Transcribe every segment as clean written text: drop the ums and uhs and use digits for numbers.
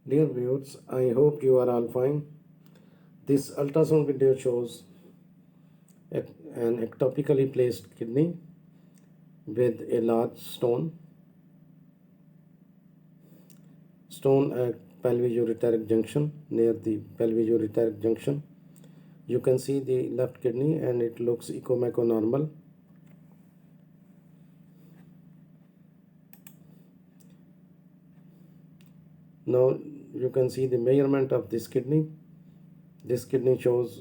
Dear viewers, I hope you are all fine. This ultrasound video shows an ectopically placed kidney with a large stone at pelvic-ureteric junction, near the pelvic-ureteric junction. You can see the left kidney and it looks echomechonormal. Now you can see the measurement of this kidney. This kidney shows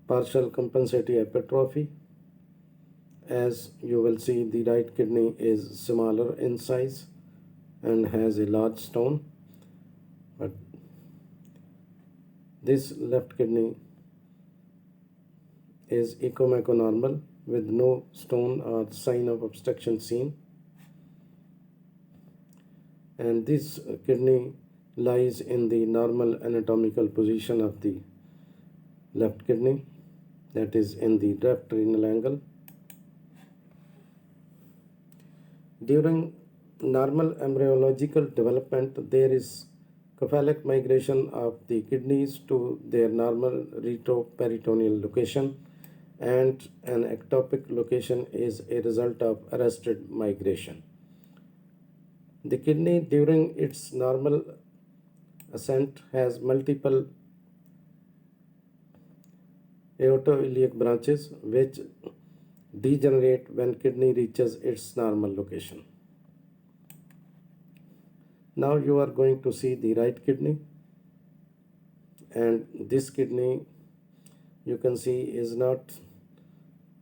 partial compensating hypertrophy. As you will see, the right kidney is smaller in size and has a large stone, but this left kidney is echomechonormal with no stone or sign of obstruction seen, and this kidney lies in the normal anatomical position of the left kidney, that is in the left renal angle. During normal embryological development, there is cephalic migration of the kidneys to their normal retroperitoneal location, and an ectopic location is a result of arrested migration. The kidney during its normal ascent has multiple aortoiliac branches which degenerate when kidney reaches its normal location. Now you are going to see the right kidney, and this kidney you can see is not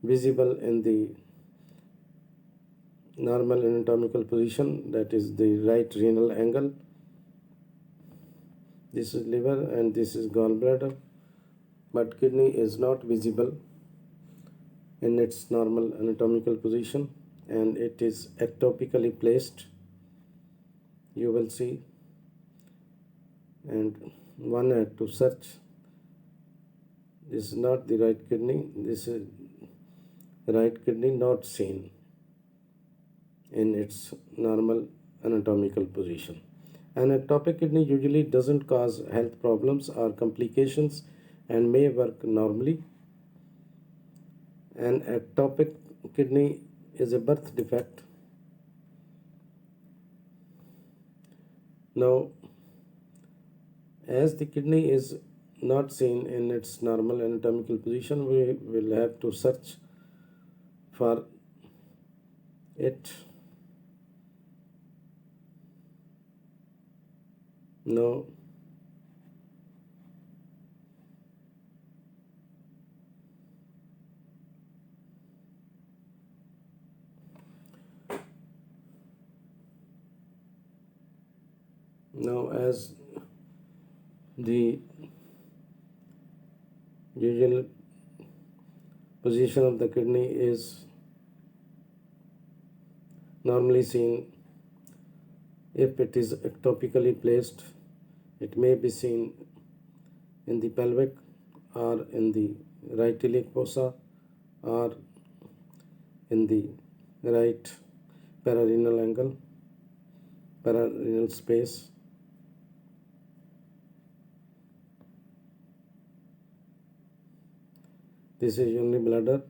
visible in the normal anatomical position, that is the right renal angle. This is liver and this is gallbladder, but kidney is not visible in its normal anatomical position and it is ectopically placed, you will see. And one had to search. This is not the right kidney, this is right kidney not seen in its normal anatomical position. An ectopic kidney usually doesn't cause health problems or complications and may work normally. An ectopic kidney is a birth defect. Now, as the kidney is not seen in its normal anatomical position, we will have to search for it. Now, as the usual position of the kidney is normally seen, if it is ectopically placed, it may be seen in the pelvic or in the right iliac fossa or in the right pararenal angle, pararenal space. This is urinary bladder.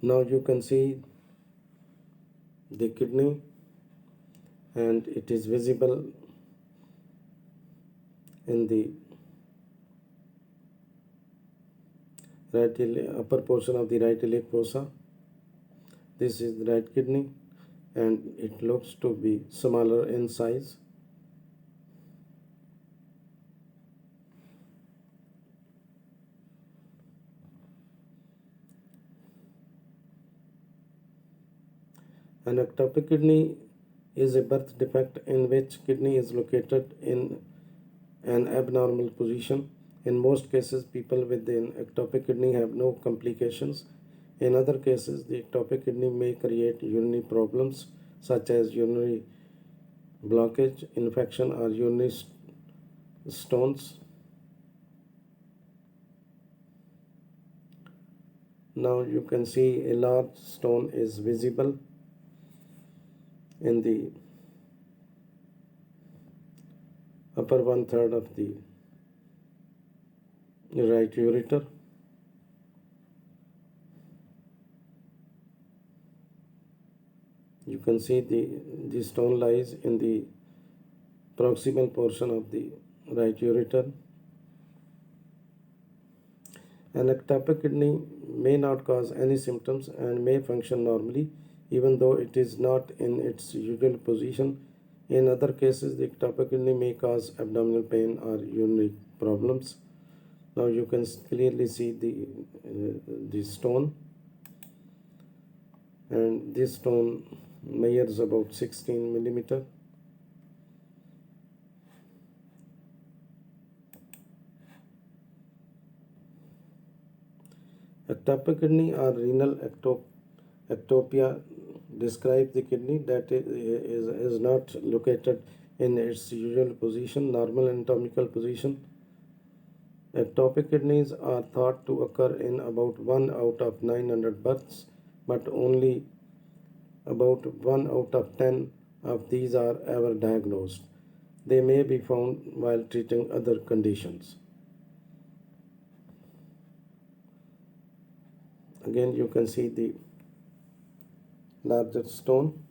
Now you can see the kidney and it is visible in the upper portion of the right iliac fossa. This is the right kidney and it looks to be smaller in size. An ectopic kidney is a birth defect in which kidney is located in an abnormal position. In most cases, people with an ectopic kidney have no complications. In other cases, the ectopic kidney may create urinary problems such as urinary blockage, infection, or urinary stones. Now you can see a large stone is visible in the upper one third of the right ureter. You can see the stone lies in the proximal portion of the right ureter. An ectopic kidney may not cause any symptoms and may function normally even though it is not in its usual position. In other cases, the ectopic kidney may cause abdominal pain or urinary problems. Now you can clearly see the stone, and this stone measures about 16 millimeter. Ectopic kidney or renal ectopia describes the kidney that is not located in its usual position, normal anatomical position. Ectopic kidneys are thought to occur in about 1 out of 900 births, but only about 1 out of 10 of these are ever diagnosed. They may be found while treating other conditions. Again, you can see the larger stone.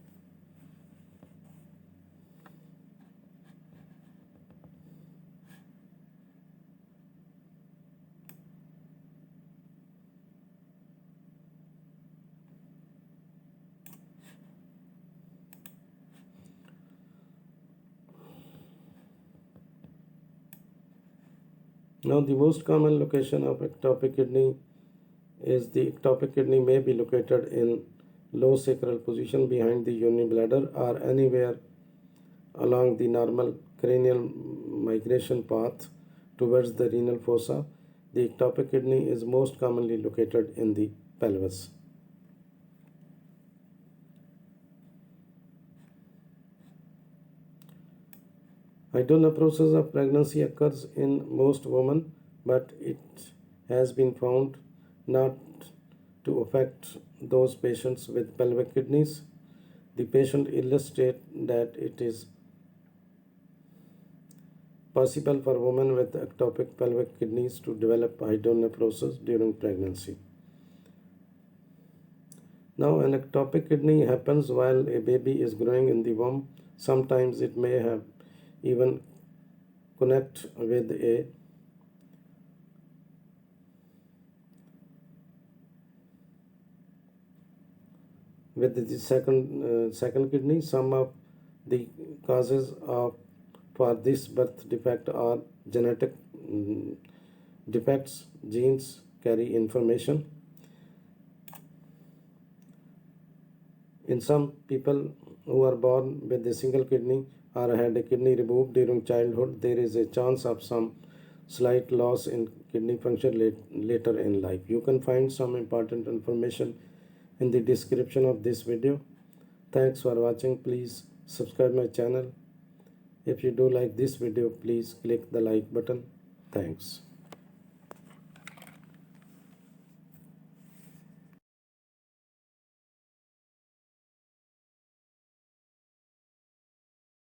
Now, the most common location of ectopic kidney is the ectopic kidney may be located in low sacral position behind the urinary bladder or anywhere along the normal cranial migration path towards the renal fossa. The ectopic kidney is most commonly located in the pelvis. Hydronephrosis of pregnancy occurs in most women, but it has been found not to affect those patients with pelvic kidneys. The patient illustrates that it is possible for women with ectopic pelvic kidneys to develop hydronephrosis during pregnancy. Now, an ectopic kidney happens while a baby is growing in the womb. Sometimes it may have even connect with the second kidney. Some of the causes of for this birth defect are genetic defects. Genes carry information. In some people who are born with a single kidney or had a kidney removed during childhood, there is a chance of some slight loss in kidney function later in life. You can find some important information in the description of this video. Thanks for watching. Please subscribe my channel. If you do like this video, please click the like button. Thanks.